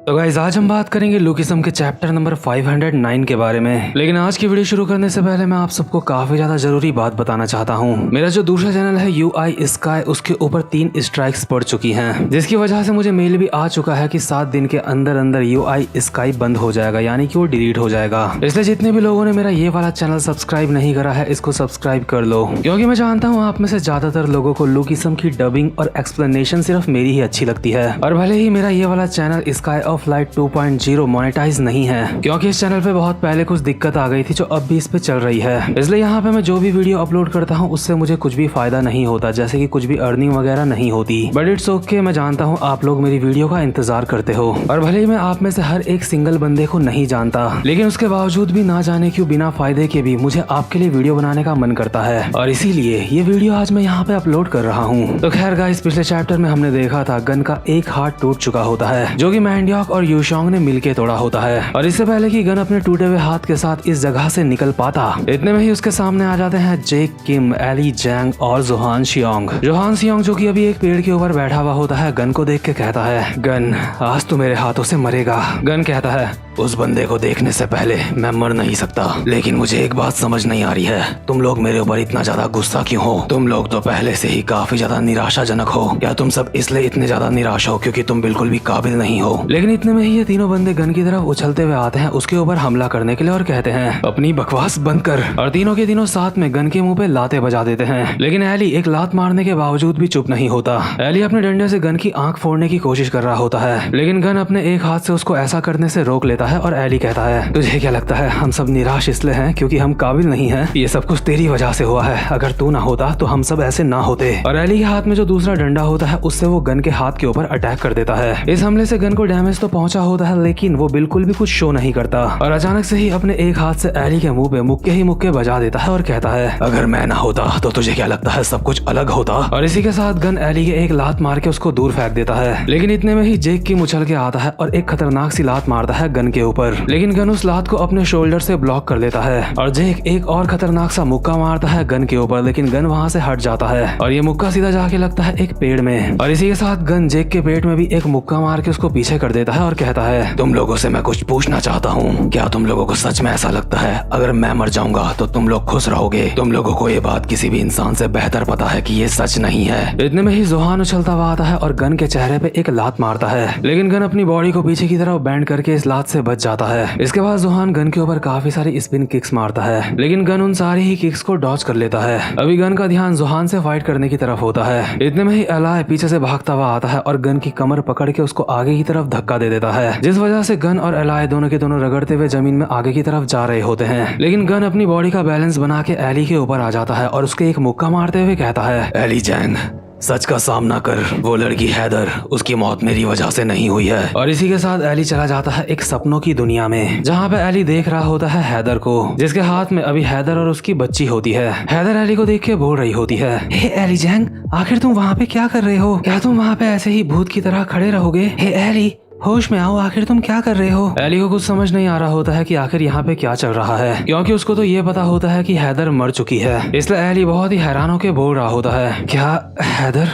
तो गाइस आज हम बात करेंगे लुकिज्म के चैप्टर नंबर 509 के बारे में। लेकिन आज की वीडियो शुरू करने से पहले मैं आप सबको काफी ज्यादा जरूरी बात बताना चाहता हूँ। मेरा जो दूसरा चैनल है UI स्काई, उसके ऊपर 3 स्ट्राइक्स पड़ चुकी हैं, जिसकी वजह से मुझे मेल भी आ चुका है कि 7 दिन के अंदर अंदर UI स्काई बंद हो जाएगा, यानी कि वो डिलीट हो जाएगा। इसलिए जितने भी लोगों ने मेरा ये वाला चैनल सब्सक्राइब नहीं करा है, इसको सब्सक्राइब कर लो, क्योंकि मैं जानता हूँ आप में से ज्यादातर लोगों को लुकिज्म की डबिंग और एक्सप्लेनेशन सिर्फ मेरी ही अच्छी लगती है। और भले ही मेरा ये वाला channel Sky of Light 2.0 monetise नहीं है, क्योंकि इस चैनल पे बहुत पहले कुछ दिक्कत आ गई थी जो अब भी इस पे चल रही है। इसलिए यहाँ पे मैं जो भी वीडियो अपलोड करता हूँ उससे मुझे कुछ भी फायदा नहीं होता, जैसे कि कुछ भी अर्निंग वगैरह नहीं होती। बट इट्स ओके, मैं जानता हूँ आप लोग मेरी वीडियो का इंतजार करते हो, और भले ही मैं आप में से हर एक सिंगल बंदे को नहीं जानता, लेकिन उसके बावजूद भी ना जाने क्यों बिना फायदे के भी मुझे आपके लिए वीडियो बनाने का मन करता है, और इसीलिए ये वीडियो आज मैं यहाँ पे अपलोड कर रहा हूँ। तो खैर गाइस, पिछले चैप्टर में हमने देखा था गन का एक हाथ टूट चुका होता है, जो कि मैंडियोक और यूशोंग ने मिलके तोड़ा होता है। और इससे पहले कि गन अपने टूटे हुए हाथ के साथ इस जगह से निकल पाता, इतने में ही उसके सामने आ जाते हैं जेक किम, एली जैंग और जोहान शियोंग। जोहान शियोंग जो कि अभी एक पेड़ के ऊपर बैठा हुआ होता है, गन को देख के कहता है, गन आज तू मेरे हाथों से मरेगा। गन कहता है, उस बंदे को देखने से पहले मैं मर नहीं सकता, लेकिन मुझे एक बात समझ नहीं आ रही है, तुम लोग मेरे ऊपर इतना ज्यादा गुस्सा क्यों हो? तुम लोग तो पहले से ही काफी ज्यादा निराशाजनक हो। क्या तुम सब इसलिए इतने ज्यादा निराश हो क्योंकि तुम बिल्कुल भी काबिल नहीं हो? लेकिन इतने में ही ये तीनों बंदे गन की तरफ उछलते हुए आते हैं उसके ऊपर हमला करने के लिए, और कहते हैं, अपनी बकवास बंद कर। और तीनों के तीनों साथ में गन के मुंह पे लाते बजा देते हैं। लेकिन एली एक लात मारने के बावजूद भी चुप नहीं होता। एली अपने डंडे से गन की आंख फोड़ने की कोशिश कर रहा होता है, लेकिन गन अपने एक हाथ से उसको ऐसा करने से रोक लेता है, और एली कहता है, तुझे क्या लगता है हम सब निराश इसलिए हैं क्योंकि हम काबिल नहीं हैं? ये सब कुछ तेरी वजह से हुआ है, अगर तू ना होता तो हम सब ऐसे ना होते। और एली के हाथ में जो दूसरा डंडा होता है उससे वो गन के हाथ के ऊपर अटैक कर देता है। इस हमले से गन को डैमेज तो पहुंचा होता है, लेकिन वो बिल्कुल भी कुछ शो नहीं करता, और अचानक से ही अपने एक हाथ से एली के मुंह पे मुक्के ही मुक्के बजा देता है, और कहता है, अगर मैं ना होता तो तुझे क्या लगता है सब कुछ अलग होता? और इसी के साथ गन एली के एक लात मार के उसको दूर फेंक देता है। लेकिन इतने में ही जेक की उछल के आता है और एक खतरनाक सी लात मारता है गन के ऊपर, लेकिन गन उस लात को अपने शोल्डर से ब्लॉक कर लेता है, और जेक एक और खतरनाक सा मुक्का मारता है गन के ऊपर, लेकिन गन वहां से हट जाता है और ये मुक्का सीधा जाके लगता है एक पेड़ में। और इसी के साथ गन जेक के पेट में भी एक मुक्का मार के उसको पीछे कर देता है, और कहता है, तुम लोगों से मैं कुछ पूछना चाहता हूँ, क्या तुम लोगों को सच में ऐसा लगता है अगर मैं मर जाऊंगा तो तुम लोग खुश रहोगे? तुम लोगों को ये बात किसी भी इंसान से बेहतर पता है कि ये सच नहीं है। इतने में ही जोहान उछलता हुआ आता है और गन के चेहरे पे एक लात मारता है, लेकिन गन अपनी बॉडी को पीछे की तरफ बैंड करके इस लात से बच जाता है। इसके बाद जोहान गन के ऊपर काफी सारी स्पिन किक्स मारता है, लेकिन गन उन सारी ही किक्स को डॉज कर लेता है। अभी गन का ध्यान जोहान से फाइट करने की तरफ होता है। इतने में ही एलाय पीछे से भागता हुआ आता है और गन की कमर पकड़ के उसको आगे की तरफ धक्का दे देता है, जिस वजह से गन और एलाय दोनों के दोनों रगड़ते हुए जमीन में आगे की तरफ जा रहे होते हैं। लेकिन गन अपनी बॉडी का बैलेंस बना के एली के ऊपर आ जाता है और उसके एक मुक्का मारते हुए कहता है, एली जैंग सच का सामना कर, वो लड़की हैदर, उसकी मौत मेरी वजह से नहीं हुई है। और इसी के साथ एली चला जाता है एक सपनों की दुनिया में, जहाँ पे एली देख रहा होता है हैदर को, जिसके हाथ में अभी हैदर और उसकी बच्ची होती है। हैदर एली को देख के बोल रही होती है, हे एली जैंग, आखिर तुम वहाँ पे क्या कर रहे हो? क्या तुम वहाँ पे ऐसे ही भूत की तरह खड़े रहोगे? हे एली, होश में आओ, आखिर तुम क्या कर रहे हो? एली को कुछ समझ नहीं आ रहा होता है कि आखिर यहाँ पे क्या चल रहा है, क्योंकि उसको तो ये पता होता है कि हैदर मर चुकी है। इसलिए एली बहुत ही हैरान होकर बोल रहा होता है, क्या हैदर,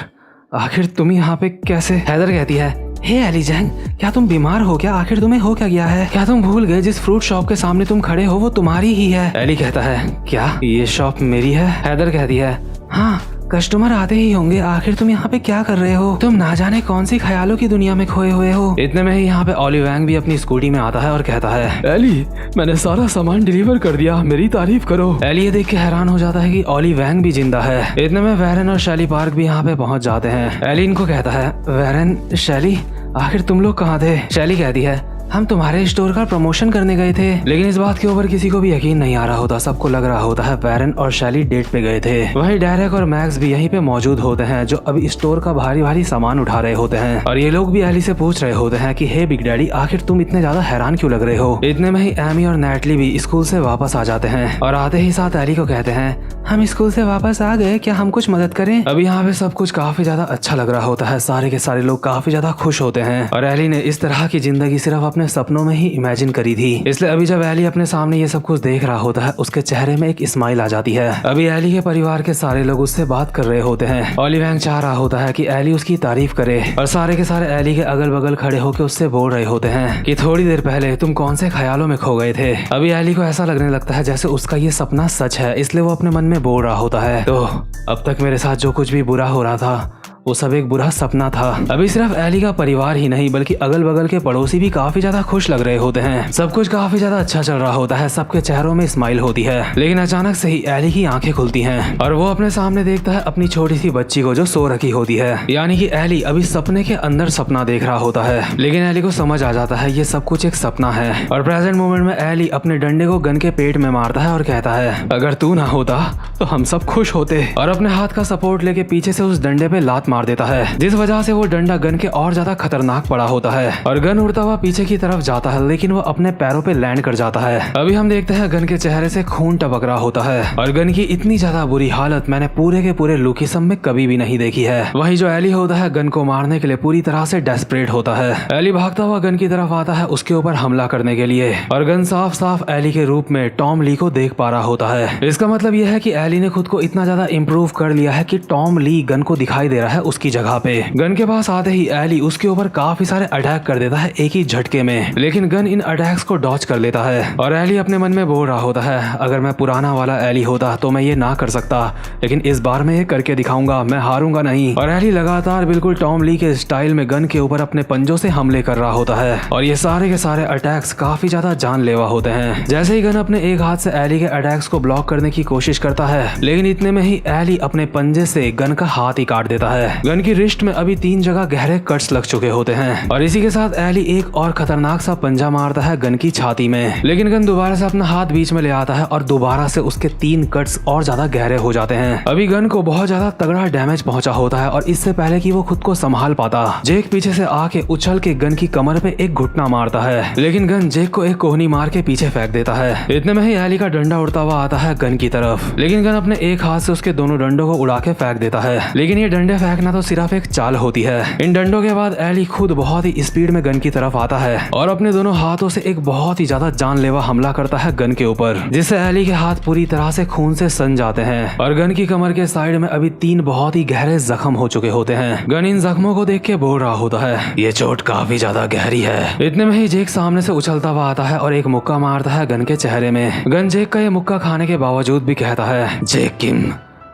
आखिर तुम यहाँ पे कैसे? हैदर कहती है, हे एली जैंग, क्या तुम बीमार हो क्या? आखिर तुम्हें हो क्या गया है? क्या तुम भूल गए जिस फ्रूट शॉप के सामने तुम खड़े हो वो तुम्हारी ही है? एली कहता है, क्या ये शॉप मेरी है? हैदर कहती है, हाँ, कस्टमर आते ही होंगे, आखिर तुम यहाँ पे क्या कर रहे हो? तुम ना जाने कौन सी ख्यालों की दुनिया में खोए हुए हो। इतने में ही यहाँ पे ओली वैंग भी अपनी स्कूटी में आता है और कहता है, एली, मैंने सारा सामान डिलीवर कर दिया, मेरी तारीफ करो। एली ये देख के हैरान हो जाता है कि ओली वैंग भी जिंदा है। इतने में वैरन और शैली पार्क भी यहाँ पे पहुंच जाते हैं। एली इनको कहता है, वैरन, शैली, आखिर तुम लोग कहाँ थे? शैली कहती है, हम तुम्हारे स्टोर का प्रमोशन करने गए थे। लेकिन इस बात के ऊपर किसी को भी यकीन नहीं आ रहा होता, सबको लग रहा होता है वैरन और शैली डेट पे गए थे। वहीं डेरेक और मैक्स भी यहीं पे मौजूद होते हैं, जो अभी स्टोर का भारी भारी सामान उठा रहे होते हैं, और ये लोग भी एली से पूछ रहे होते हैं कि हे बिग डैडी, आखिर तुम इतने ज्यादा हैरान क्यों लग रहे हो? इतने में ही एमी और नेटली भी स्कूल से वापस आ जाते हैं, और आते ही साथ एली को कहते हैं, हम स्कूल से वापस आ गए, क्या हम कुछ मदद करें? अभी यहाँ पे सब कुछ काफी ज्यादा अच्छा लग रहा होता है, सारे के सारे लोग काफी ज्यादा खुश होते हैं और एली ने इस तरह की जिंदगी सिर्फ अपने सपनों में ही इमेजिन करी थी। इसलिए अभी जब एली अपने सामने ये सब कुछ देख रहा होता है उसके चेहरे में एक स्माइल आ जाती है। अभी एली के परिवार के सारे लोग उससे बात कर रहे होते हैं। ओलिवैंग चाह रहा होता है कि एली उसकी तारीफ करे और सारे के सारे एली के अगल बगल खड़े होकर उससे बोल रहे होते हैं कि थोड़ी देर पहले तुम कौन से ख्यालों में खो गए थे। अभी एली को ऐसा लगने लगता है जैसे उसका ये सपना सच है, इसलिए वो अपने मन में बोल रहा होता है तो अब तक मेरे साथ जो कुछ भी बुरा हो रहा था वो सब एक बुरा सपना था। अभी सिर्फ एली का परिवार ही नहीं बल्कि अगल बगल के पड़ोसी भी काफी ज्यादा खुश लग रहे होते हैं। सब कुछ काफी ज्यादा अच्छा चल रहा होता है, सबके चेहरों में स्माइल होती है। लेकिन अचानक से ही एली की आंखें खुलती हैं और वो अपने सामने देखता है अपनी छोटी सी बच्ची को जो सो रखी होती है। यानी कि एली अभी सपने के अंदर सपना देख रहा होता है, लेकिन एली को समझ आ जाता है ये सब कुछ एक सपना है। और प्रेजेंट मोमेंट में एली अपने डंडे को गन के पेट में मारता है और कहता है अगर तू ना होता तो हम सब खुश होते, और अपने हाथ का सपोर्ट लेके पीछे से उस डंडे पे लात मार देता है, जिस वजह से वो डंडा गन के और ज्यादा खतरनाक पड़ा होता है और गन उड़ता हुआ पीछे की तरफ जाता है, लेकिन वो अपने पैरों पे लैंड कर जाता है। अभी हम देखते हैं गन के चेहरे से खून टपक रहा होता है और गन की इतनी ज्यादा बुरी हालत मैंने पूरे के पूरे लुकिसम में कभी भी नहीं देखी है। वहीं जो एली होता है गन को मारने के लिए पूरी तरह से डेस्परेट होता है। एली भागता हुआ गन की तरफ आता है उसके ऊपर हमला करने के लिए और गन साफ साफ एली के रूप में टॉम ली को देख पा रहा होता है। इसका मतलब यह है कि एली ने खुद को इतना ज्यादा इम्प्रूव कर लिया है कि टॉम ली गन को दिखाई दे रहा है उसकी जगह पे। गन के पास आते ही एली उसके ऊपर काफी सारे अटैक कर देता है एक ही झटके में, लेकिन गन इन अटैक्स को डॉच कर लेता है और एली अपने मन में बोल रहा होता है अगर मैं पुराना वाला एली होता तो मैं ये ना कर सकता, लेकिन इस बार मैं ये करके दिखाऊंगा, मैं हारूंगा नहीं। और एली लगातार बिल्कुल टॉम ली के स्टाइल में गन के ऊपर अपने पंजों से हमले कर रहा होता है और ये सारे के सारे अटैक्स काफी ज्यादा जानलेवा होते हैं। जैसे ही गन अपने एक हाथ से एली के अटैक्स को ब्लॉक करने की कोशिश करता है, लेकिन इतने में ही एली अपने पंजे से गन का हाथ ही काट देता है। गन की रिस्ट में अभी 3 जगह गहरे कट्स लग चुके होते हैं और इसी के साथ एली एक और खतरनाक सा पंजा मारता है गन की छाती में, लेकिन गन दोबारा से अपना हाथ बीच में ले आता है और दोबारा से उसके 3 कट्स और ज्यादा गहरे हो जाते हैं। अभी गन को बहुत ज्यादा तगड़ा डैमेज पहुंचा होता है और इससे पहले कि वो खुद को संभाल पाता, जेक पीछे से आके उछल के गन की कमर पे एक घुटना मारता है, लेकिन गन जेक को एक कोहनी मार के पीछे फेंक देता है। इतने में ही एली का डंडा उड़ता हुआ आता है गन की तरफ, लेकिन गन अपने एक हाथ से उसके दोनों डंडों को उड़ा के फेंक देता है, लेकिन ये डंडे फेंकना तो सिर्फ एक चाल होती है। इन डंडों के बाद एली खुद बहुत ही स्पीड में गन की तरफ आता है और अपने दोनों हाथों से एक बहुत ही ज्यादा जानलेवा हमला करता है गन के ऊपर, जिससे एली के हाथ पूरी तरह से खून से सन जाते हैं और गन की कमर के साइड में अभी 3 बहुत ही गहरे जख्म हो चुके होते हैं। गन इन जख्मों को देख के बोल रहा होता है ये चोट काफी ज्यादा गहरी है। इतने में ही जेक सामने से उछलता हुआ आता है और एक मुक्का मारता है गन के चेहरे में। गन जेक का ये मुक्का खाने के बावजूद भी कहता है जेक किम,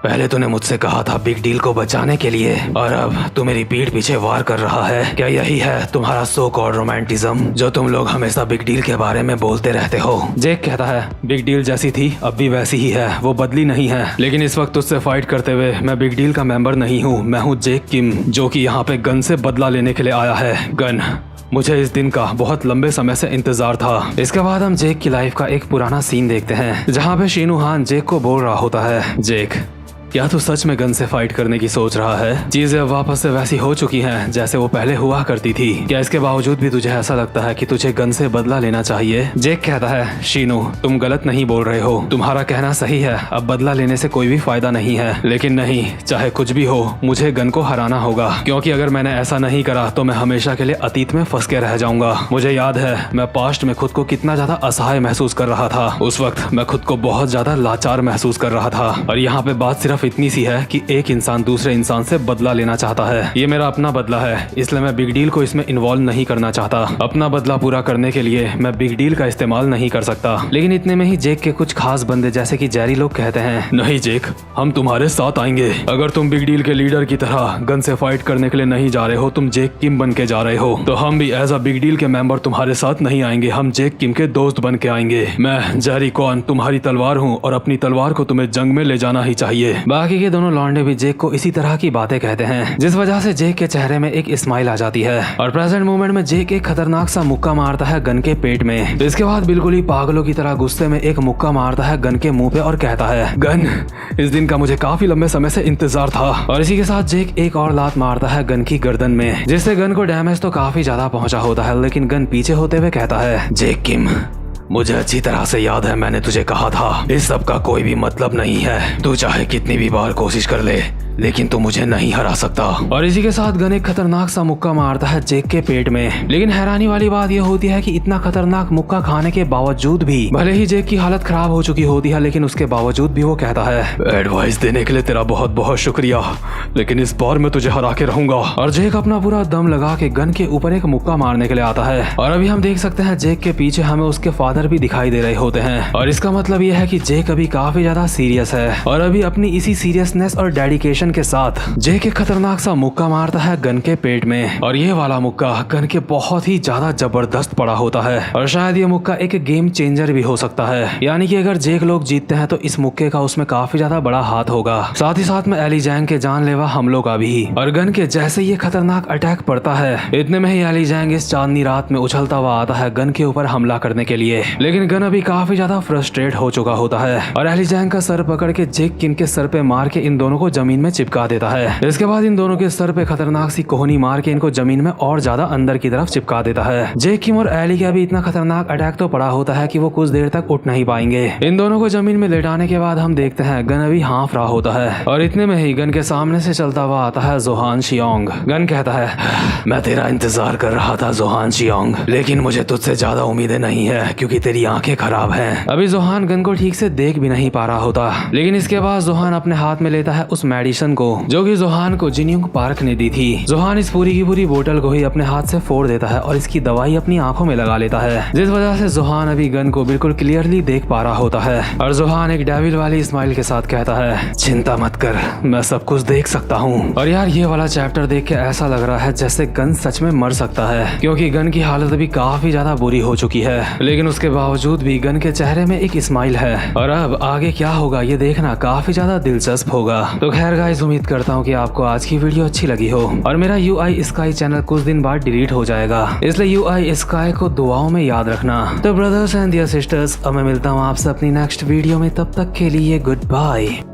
पहले तूने मुझसे कहा था बिग डील को बचाने के लिए और अब तू मेरी पीठ पीछे वार कर रहा है। क्या यही है तुम्हारा सो कॉल्ड रोमांटिज्म जो तुम लोग हमेशा बिग डील के बारे में बोलते रहते हो? जेक कहता है बिग डील जैसी थी अब भी वैसी ही है, वो बदली नहीं है, लेकिन इस वक्त उससे फाइट करते हुए मैं बिग डील का मेंबर नहीं हूँ। मैं हूँ जेक किम जो कि यहाँ पे गन से बदला लेने के लिए आया है। गन, मुझे इस दिन का बहुत लंबे समय से इंतजार था। इसके बाद हम जेक की लाइफ का एक पुराना सीन देखते हैं जहाँ पे शीनू हान जेक को बोल रहा होता है जेक, क्या तू सच में गन से फाइट करने की सोच रहा है? चीजें अब वापस से वैसी हो चुकी हैं जैसे वो पहले हुआ करती थी। क्या इसके बावजूद भी तुझे ऐसा लगता है कि तुझे गन से बदला लेना चाहिए? जेक कहता है शीनू, तुम गलत नहीं बोल रहे हो, तुम्हारा कहना सही है, अब बदला लेने से कोई भी फायदा नहीं है, लेकिन नहीं, चाहे कुछ भी हो मुझे गन को हराना होगा, क्योंकि अगर मैंने ऐसा नहीं करा तो मैं हमेशा के लिए अतीत में फंस के रह जाऊंगा। मुझे याद है मैं पास्ट में खुद को कितना ज्यादा असहाय महसूस कर रहा था। उस वक्त मैं खुद को बहुत ज्यादा लाचार महसूस कर रहा था और यहाँ पे बात सिर्फ इतनी सी है कि एक इंसान दूसरे इंसान से बदला लेना चाहता है। ये मेरा अपना बदला है, इसलिए मैं बिग डील को इसमें इन्वॉल्व नहीं करना चाहता। अपना बदला पूरा करने के लिए मैं बिग डील का इस्तेमाल नहीं कर सकता। लेकिन इतने में ही जेक के कुछ खास बंदे जैसे कि जेरी लोग कहते हैं नहीं जेक, हम तुम्हारे साथ आएंगे। अगर तुम बिग डील के लीडर की तरह गन से फाइट करने के लिए नहीं जा रहे हो, तुम जेक किम बन के जा रहे हो, तो हम भी एज अ बिग डील के मेंबर तुम्हारे साथ नहीं आएंगे, हम जेक किम के दोस्त बन के आएंगे। मैं जेरी कॉन तुम्हारी तलवार हूँ और अपनी तलवार को तुम्हें जंग में ले जाना ही चाहिए। बाकी के दोनों लौंडे भी जेक को इसी तरह की बातें कहते हैं, जिस वजह से जेक के चेहरे में एक स्माइल आ जाती है और प्रेजेंट मोमेंट में जेक एक खतरनाक सा मुक्का मारता है गन के पेट में। इसके बाद बिल्कुल ही पागलों की तरह गुस्से में एक मुक्का मारता है गन के मुंह पे और कहता है गन, इस दिन का मुझे काफी लंबे समय से इंतजार था। और इसी के साथ जेक एक और लात मारता है गन की गर्दन में, जिससे गन को डैमेज तो काफी ज्यादा पहुंचा होता है, लेकिन गन पीछे होते हुए कहता है जेक किम, मुझे अच्छी तरह से याद है मैंने तुझे कहा था इस सब का कोई भी मतलब नहीं है। तू चाहे कितनी भी बार कोशिश कर ले लेकिन तू मुझे नहीं हरा सकता। और इसी के साथ गन एक खतरनाक सा मुक्का मारता है जेक के पेट में। लेकिन हैरानी वाली बात यह होती है कि इतना खतरनाक मुक्का खाने के बावजूद भी भले ही जेक की हालत खराब हो चुकी होती है लेकिन उसके बावजूद भी वो कहता है एडवाइस देने के लिए तेरा बहुत बहुत शुक्रिया, लेकिन इस बार मैं तुझे हरा के रहूंगा। और जेक अपना पूरा दम लगा के गन के ऊपर एक मुक्का मारने के लिए आता है। और अभी हम देख सकते हैं जेक के पीछे हमें उसके फादर भी दिखाई दे रहे होते हैं। और इसका मतलब यह है कि जेक अभी काफी ज्यादा सीरियस है और अभी अपनी इसी सीरियसनेस और डेडिकेशन के साथ जेक एक खतरनाक सा मुक्का मारता है गन के पेट में। और ये वाला मुक्का गन के बहुत ही ज्यादा जबरदस्त पड़ा होता है और शायद ये मुक्का एक गेम चेंजर भी हो सकता है। यानी कि अगर जेक लोग जीतते हैं तो इस मुक्के का उसमें काफी ज्यादा बड़ा हाथ होगा, साथ ही साथ में एली जैंग के जानलेवा हमलों का भी। और गन के जैसे ये खतरनाक अटैक पड़ता है इतने में ही एली जैंग इस चांदनी रात में उछलता हुआ आता है गन के ऊपर हमला करने के लिए। लेकिन गन अभी काफी ज्यादा फ्रस्ट्रेट हो चुका होता है और एली जैंग का सर पकड़ के जेक किम के सर पे मार के इन दोनों को जमीन में चिपका देता है। इसके बाद इन दोनों के सर पे खतरनाक सी कोहनी मार के इनको जमीन में और ज्यादा अंदर की तरफ चिपका देता है। जेक किम और एली का भी इतना खतरनाक अटैक तो पड़ा होता है कि वो कुछ देर तक उठ नहीं पाएंगे। इन दोनों को जमीन में लेटाने के बाद हम देखते हैं गन अभी हाँफ रहा होता है और इतने में ही गन के सामने से चलता हुआ आता है जोहान शियोंग। गन कहता है मैं तेरा इंतजार कर रहा था जोहान शियोंग, लेकिन मुझे तुझसे ज्यादा उम्मीदें नहीं है क्योंकि तेरी आंखें खराब हैं। अभी जोहान गन को ठीक से देख भी नहीं पा रहा होता। लेकिन इसके बाद जोहान अपने हाथ में लेता है उस मेडिसिन को जो कि जोहान को जिनयुंग पार्क ने दी थी। जोहान इस पूरी की पूरी बोतल को ही अपने हाथ से फोड़ देता है और इसकी दवाई अपनी आंखों में लगा लेता है, जिस वजह से जोहान अभी गन को बिल्कुल क्लियरली देख पा रहा होता है। और जोहान एक डेविल वाली स्माइल के साथ कहता है चिंता मत कर, मैं सब कुछ देख सकता हूँ। और यार ये वाला चैप्टर देख के ऐसा लग रहा है जैसे गन सच में मर सकता है, क्योंकि गन की हालत अभी काफी ज्यादा बुरी हो चुकी है। लेकिन उसके बावजूद भी गन के चेहरे में एक स्माइल है और अब आगे क्या होगा ये देखना काफी ज्यादा दिलचस्प होगा। तो खैर गाइस, उम्मीद करता हूँ कि आपको आज की वीडियो अच्छी लगी हो। और मेरा UI स्काई चैनल कुछ दिन बाद डिलीट हो जाएगा, इसलिए UI स्काई को दुआओं में याद रखना। तो ब्रदर्स एंड डियर सिस्टर्स, अब मैं मिलता हूँ आपसे अपनी नेक्स्ट वीडियो में, तब तक के लिए गुड बाय।